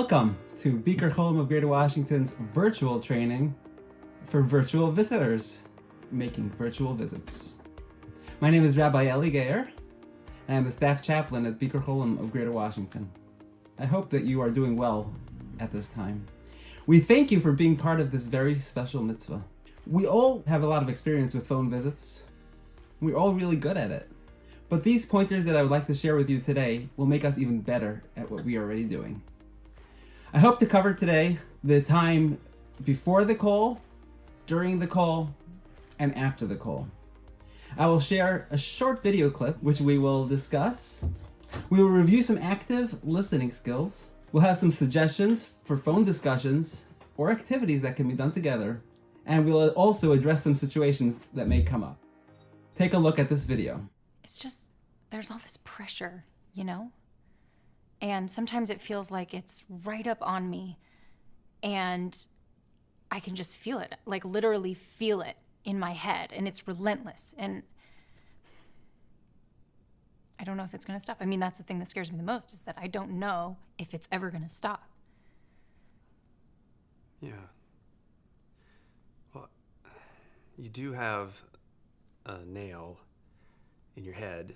Welcome to Beaker Cholim of Greater Washington's virtual training for virtual visitors, making virtual visits. My name is Rabbi Eli Geyer, and I'm the staff chaplain at Beaker Cholim of Greater Washington. I hope that you are doing well at this time. We thank you for being part of this very special mitzvah. We all have a lot of experience with phone visits. We're all really good at it. But these pointers that I would like to share with you today will make us even better at what we are already doing. I hope to cover today the time before the call, during the call, and after the call. I will share a short video clip which we will discuss. We will review some active listening skills. We'll have some suggestions for phone discussions or activities that can be done together. And we'll also address some situations that may come up. Take a look at this video. It's just, there's all this pressure, you know? And sometimes it feels like it's right up on me and I can just feel it, like literally feel it in my head, and it's relentless. And I don't know if it's gonna stop. I mean, that's the thing that scares me the most, is that I don't know if it's ever gonna stop. Yeah. Well, you do have a nail in your head.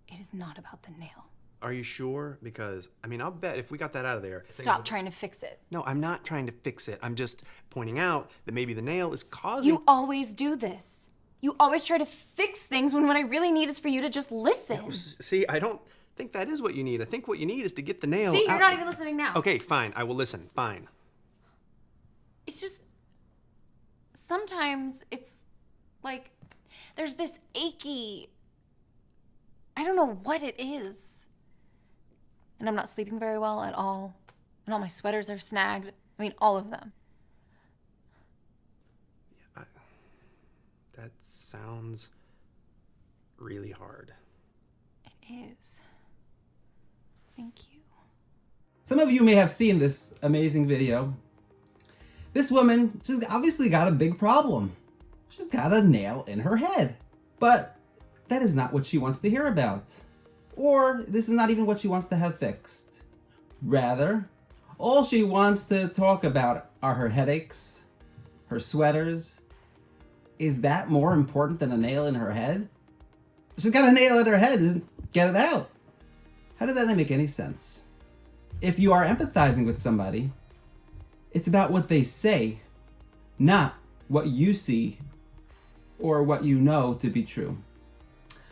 It is not about the nail. Are you sure? Because, I mean, I'll bet if we got that out of there... Stop trying to fix it. No, I'm not trying to fix it. I'm just pointing out that maybe the nail is causing... You always do this. You always try to fix things when what I really need is for you to just listen. No, see, I don't think that is what you need. I think what you need is to get the nail See, out. you're not even listening now. Okay, fine. I will listen. Fine. It's just... Sometimes it's like there's this achy... I don't know what it is. And I'm not sleeping very well at all. And all my sweaters are snagged. I mean, all of them. Yeah, that sounds really hard. It is. Thank you. Some of you may have seen this amazing video. This woman just obviously got a big problem. She's got a nail in her head. But that is not what she wants to hear about. Or this is not even what she wants to have fixed. Rather, all she wants to talk about are her headaches, her sweaters. Is that more important than a nail in her head? She's got a nail in her head, get it out. How does that not make any sense? If you are empathizing with somebody, it's about what they say, not what you see or what you know to be true.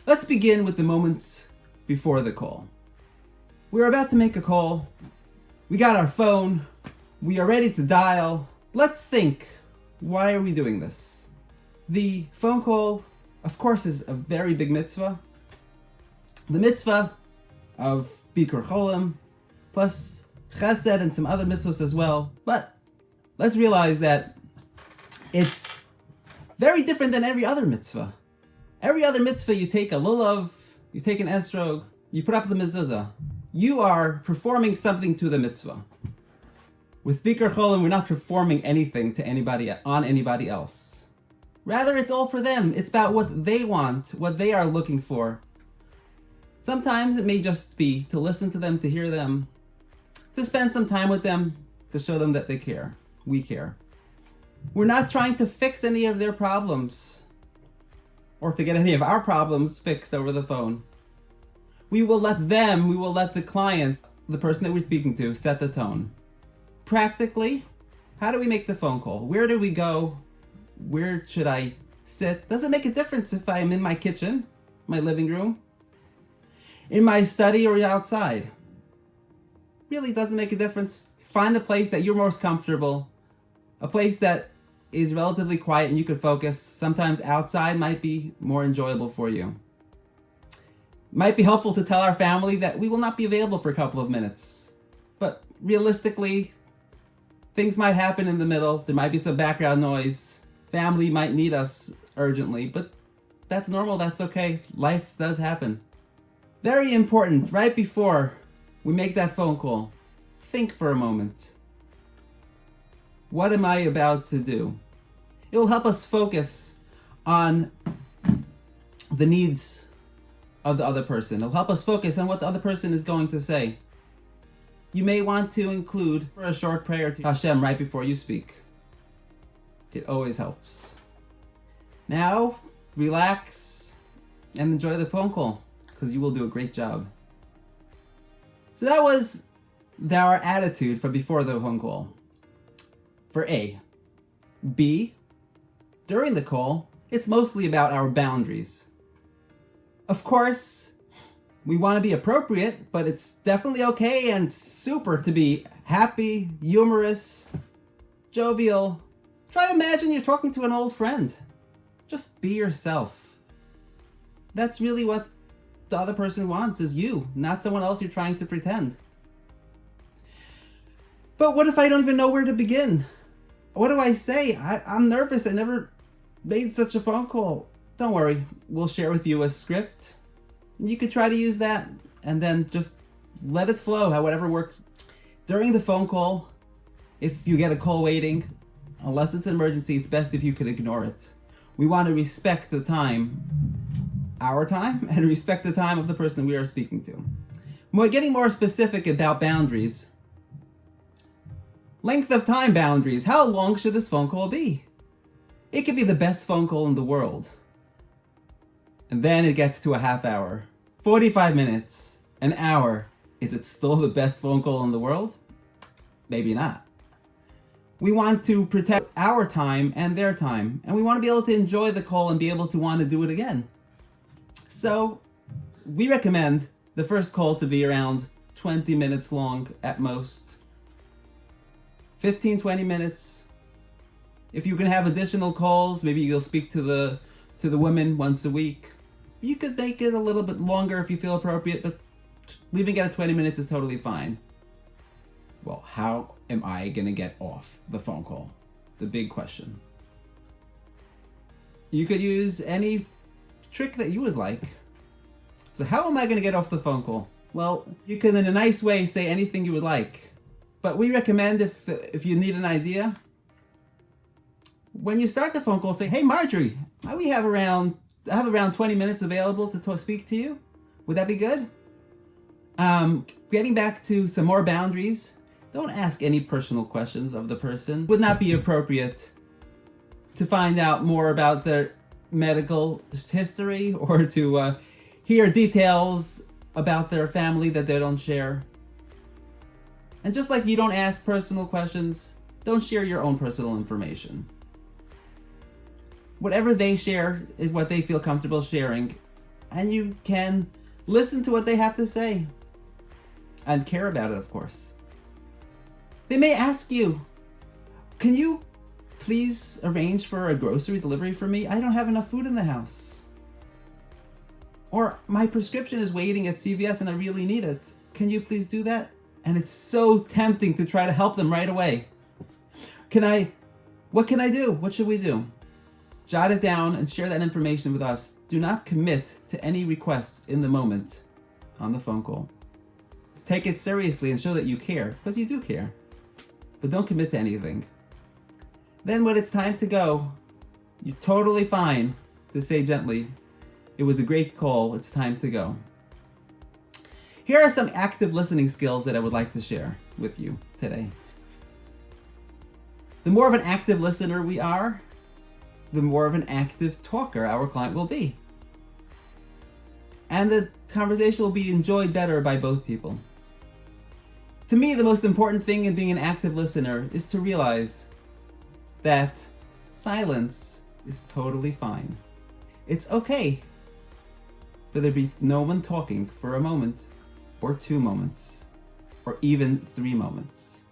Let's begin with the moments before the call. We're about to make a call. We got our phone. We are ready to dial. Let's think, why are we doing this? The phone call, of course, is a very big mitzvah. The mitzvah of Bikur Cholim, plus Chesed and some other mitzvahs as well. But let's realize that it's very different than every other mitzvah. Every other mitzvah, you take a lulav, you take an esrog, you put up the mezuzah. You are performing something to the mitzvah. With Bikur Cholim, we're not performing anything to anybody on anybody else. Rather, it's all for them. It's about what they want, what they are looking for. Sometimes it may just be to listen to them, to hear them, to spend some time with them, to show them that they care. We care. We're not trying to fix any of their problems, or to get any of our problems fixed over the phone. We will let the client, the person that we're speaking to, set the tone. Practically, how do we make the phone call? Where do we go? Where should I sit? Does it make a difference if I'm in my kitchen, my living room, in my study, or outside? Really doesn't make a difference. Find the place that you're most comfortable, a place that is relatively quiet and you can focus. Sometimes outside might be more enjoyable for you. Might be helpful to tell our family that we will not be available for a couple of minutes. But realistically, things might happen in the middle. There might be some background noise. Family might need us urgently, but that's normal, that's okay. Life does happen. Very important, right before we make that phone call, think for a moment. What am I about to do? It will help us focus on the needs of the other person. It'll help us focus on what the other person is going to say. you may want to include a short prayer to Hashem right before you speak. It always helps. Now, relax and enjoy the phone call, because you will do a great job. So that was our attitude for before the phone call. For A. B. During the call, it's mostly about our boundaries. Of course, we want to be appropriate, but it's definitely okay and super to be happy, humorous, jovial. Try to imagine you're talking to an old friend. Just be yourself. That's really what the other person wants, is you, not someone else you're trying to pretend. But what if I don't even know where to begin? What do I say? I'm nervous. I never made such a phone call. Don't worry. We'll share with you a script. You could try to use that and then just let it flow, however works. During the phone call, if you get a call waiting, unless it's an emergency, it's best if you could ignore it. We want to respect the time, our time, and respect the time of the person we are speaking to. We're getting more specific about boundaries. Length of time boundaries. How long should this phone call be? It could be the best phone call in the world. And then it gets to a half hour. 45 minutes. An hour. Is it still the best phone call in the world? Maybe not. We want to protect our time and their time. And we want to be able to enjoy the call and be able to want to do it again. So, we recommend the first call to be around 20 minutes long at most. 15-20 minutes. If you can have additional calls, maybe you'll speak to the women once a week. You could make it a little bit longer if you feel appropriate, but leaving it at 20 minutes is totally fine. Well, how am I going to get off the phone call? The big question. You could use any trick that you would like. So how am I going to get off the phone call? Well, you can in a nice way say anything you would like. But we recommend if you need an idea, when you start the phone call, say, "Hey Marjorie, I have around 20 minutes available to speak to you. Would that be good?" Getting back to some more boundaries, don't ask any personal questions of the person. It would not be appropriate to find out more about their medical history or to hear details about their family that they don't share. And just like you don't ask personal questions, don't share your own personal information. Whatever they share is what they feel comfortable sharing, and you can listen to what they have to say and care about it, of course. They may ask you, "Can you please arrange for a grocery delivery for me? I don't have enough food in the house." Or, "My prescription is waiting at CVS and I really need it. Can you please do that?" And it's so tempting to try to help them right away. What can I do? What should we do? Jot it down and share that information with us. Do not commit to any requests in the moment on the phone call. Take it seriously and show that you care, because you do care. But don't commit to anything. Then when it's time to go, you're totally fine to say gently, "It was a great call, it's time to go." Here are some active listening skills that I would like to share with you today. The more of an active listener we are, the more of an active talker our client will be. And the conversation will be enjoyed better by both people. To me, the most important thing in being an active listener is to realize that silence is totally fine. It's okay for there to be no one talking for a moment, or 2 moments, or even 3 moments.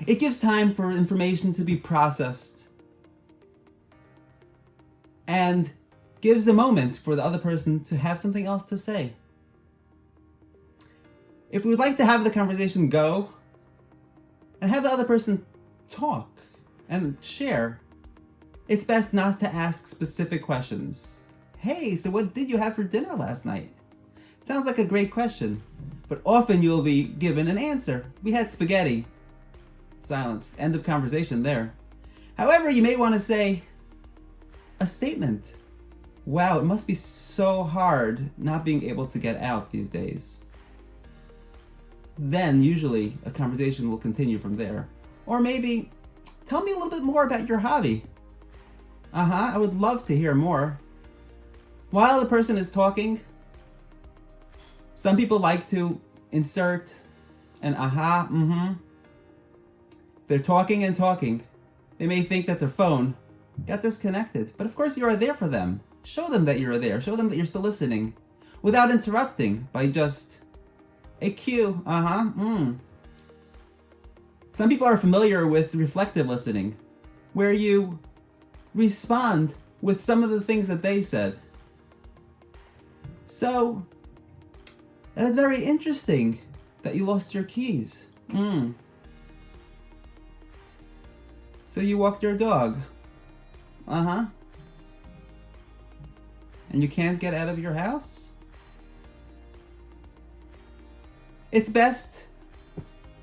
It gives time for information to be processed and gives the moment for the other person to have something else to say. If we would like to have the conversation go and have the other person talk and share, it's best not to ask specific questions. "Hey, so what did you have for dinner last night?" Sounds like a great question, but often you'll be given an answer. "We had spaghetti." Silence. End of conversation there. However, you may want to say a statement. "Wow, it must be so hard not being able to get out these days." Then usually a conversation will continue from there. Or maybe, tell me a little bit more about your hobby. I would love to hear more. While the person is talking, some people like to insert an They're talking and talking. They may think that their phone got disconnected, but of course you are there for them. Show them that you're there. Show them that you're still listening without interrupting by just a cue. Some people are familiar with reflective listening, where you respond with some of the things that they said. So, that is very interesting that you lost your keys. So you walked your dog. And you can't get out of your house? It's best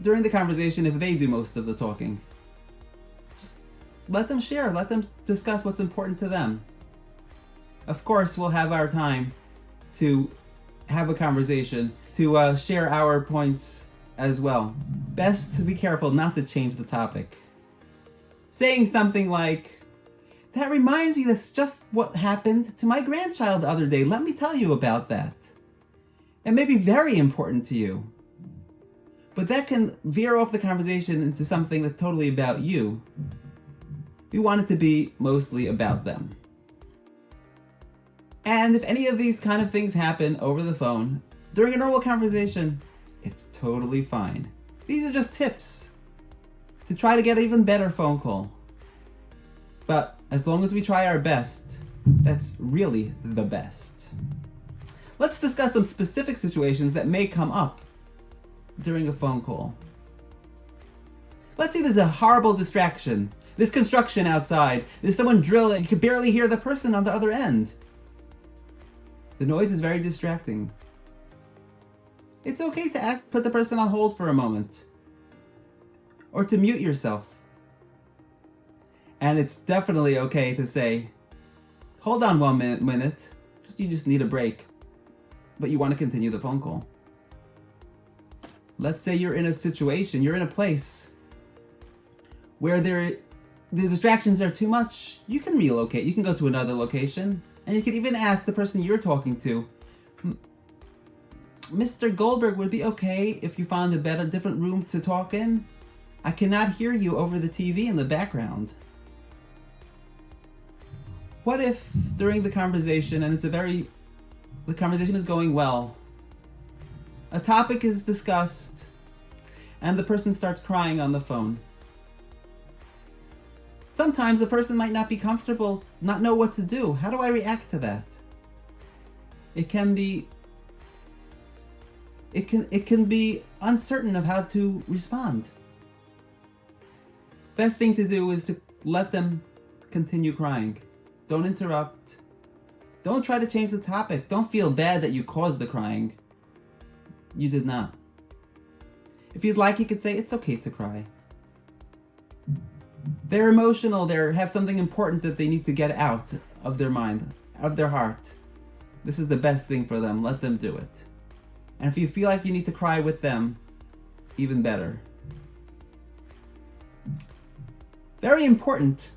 during the conversation if they do most of the talking. Just let them share, let them discuss what's important to them. Of course, we'll have our time to have a conversation, to share our points as well. Best to be careful not to change the topic. Saying something like, that reminds me, that's just what happened to my grandchild the other day. Let me tell you about that. It may be very important to you, but that can veer off the conversation into something that's totally about you. We want it to be mostly about them. And if any of these kind of things happen over the phone, during a normal conversation, it's totally fine. These are just tips to try to get an even better phone call. But as long as we try our best, that's really the best. Let's discuss some specific situations that may come up during a phone call. Let's say there's a horrible distraction. There's construction outside. There's someone drilling. You can barely hear the person on the other end. The noise is very distracting. It's okay to put the person on hold for a moment. Or to mute yourself. And it's definitely okay to say, hold on 1 minute. You just need a break. But you want to continue the phone call. Let's say you're in a situation, you're in a place where the distractions are too much. You can relocate. You can go to another location. And you can even ask the person you're talking to, Mr. Goldberg, would it be okay if you found a better, different room to talk in? I cannot hear you over the TV in the background. What if during the conversation, and the conversation is going well, a topic is discussed, and the person starts crying on the phone? Sometimes the person might not be comfortable, not know what to do. How do I react to that? It can be uncertain of how to respond. Best thing to do is to let them continue crying. Don't interrupt. Don't try to change the topic. Don't feel bad that you caused the crying. You did not. If you'd like, you could say it's okay to cry. They're emotional, they have something important that they need to get out of their mind, of their heart. This is the best thing for them. Let them do it. And if you feel like you need to cry with them, even better. Very important.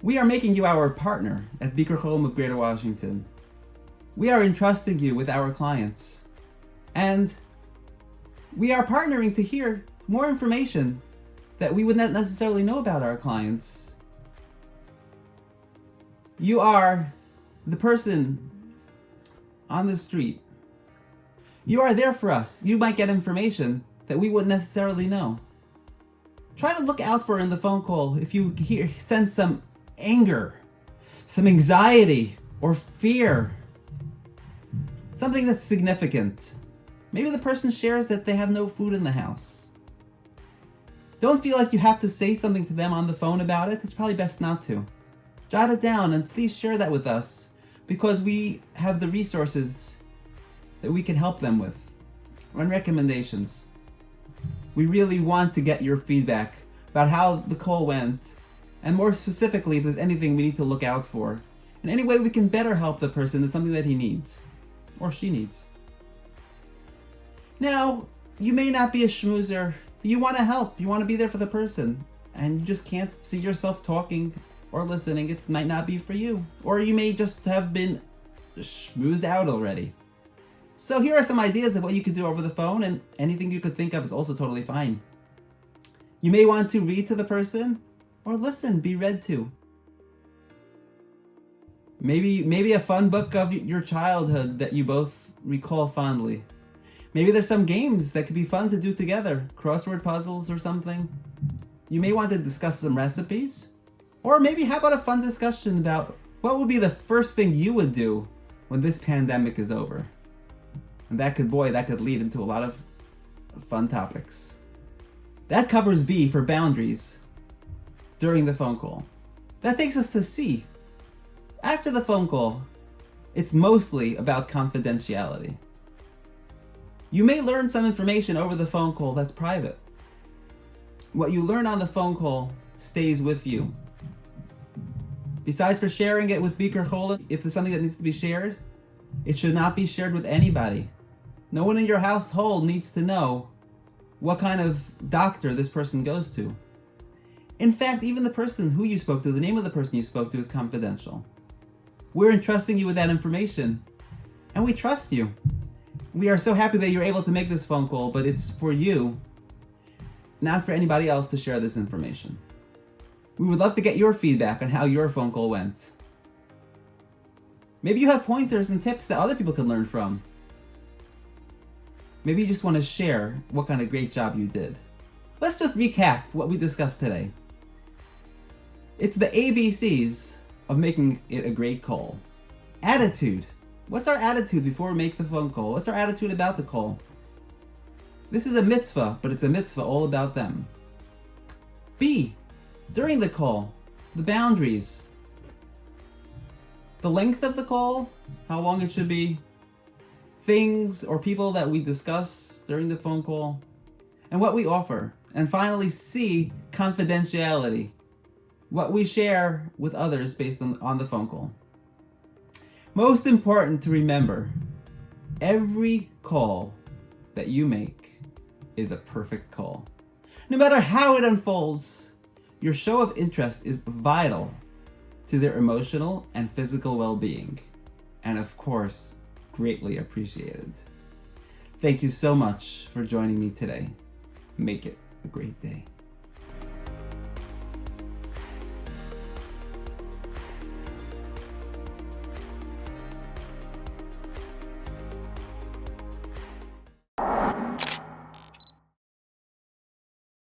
We are making you our partner at Bikur Cholim of Greater Washington. We are entrusting you with our clients. And we are partnering to hear more information that we would not necessarily know about our clients. You are the person on the street. You are there for us. You might get information that we wouldn't necessarily know. Try to look out for in the phone call if you sense some anger, some anxiety, or fear. Something that's significant. Maybe the person shares that they have no food in the house. Don't feel like you have to say something to them on the phone about it. It's probably best not to. Jot it down and please share that with us, because we have the resources that we can help them with. And recommendations. We really want to get your feedback about how the call went, and more specifically if there's anything we need to look out for. And any way we can better help the person is something that he needs. Or she needs. Now, You may not be a schmoozer, but you want to help. You want to be there for the person. And you just can't see yourself talking or listening. It might not be for you. Or you may just have been schmoozed out already. So here are some ideas of what you could do over the phone, and anything you could think of is also totally fine. You may want to read to the person or listen, be read to. Maybe a fun book of your childhood that you both recall fondly. Maybe there's some games that could be fun to do together, crossword puzzles or something. You may want to discuss some recipes. Or maybe how about a fun discussion about what would be the first thing you would do when this pandemic is over? And that could lead into a lot of fun topics. That covers B for boundaries during the phone call. That takes us to C. After the phone call, it's mostly about confidentiality. You may learn some information over the phone call that's private. What you learn on the phone call stays with you. Besides for sharing it with Beaker Chola, if there's something that needs to be shared, it should not be shared with anybody. No one in your household needs to know what kind of doctor this person goes to. In fact, even the person who you spoke to, the name of the person you spoke to, is confidential. We're entrusting you with that information, and we trust you. We are so happy that you're able to make this phone call, but it's for you, not for anybody else to share this information. We would love to get your feedback on how your phone call went. Maybe you have pointers and tips that other people can learn from. Maybe you just want to share what kind of great job you did. Let's just recap what we discussed today. It's the ABCs of making it a great call. Attitude. What's our attitude before we make the phone call? What's our attitude about the call? This is a mitzvah, but it's a mitzvah all about them. B. During the call, the boundaries. The length of the call, how long it should be, things or people that we discuss during the phone call, and what we offer. And finally, C, confidentiality. What we share with others based on the phone call. Most important to remember, every call that you make is a perfect call. No matter how it unfolds, your show of interest is vital to their emotional and physical well-being, and of course, greatly appreciated. Thank you so much for joining me today. Make it a great day.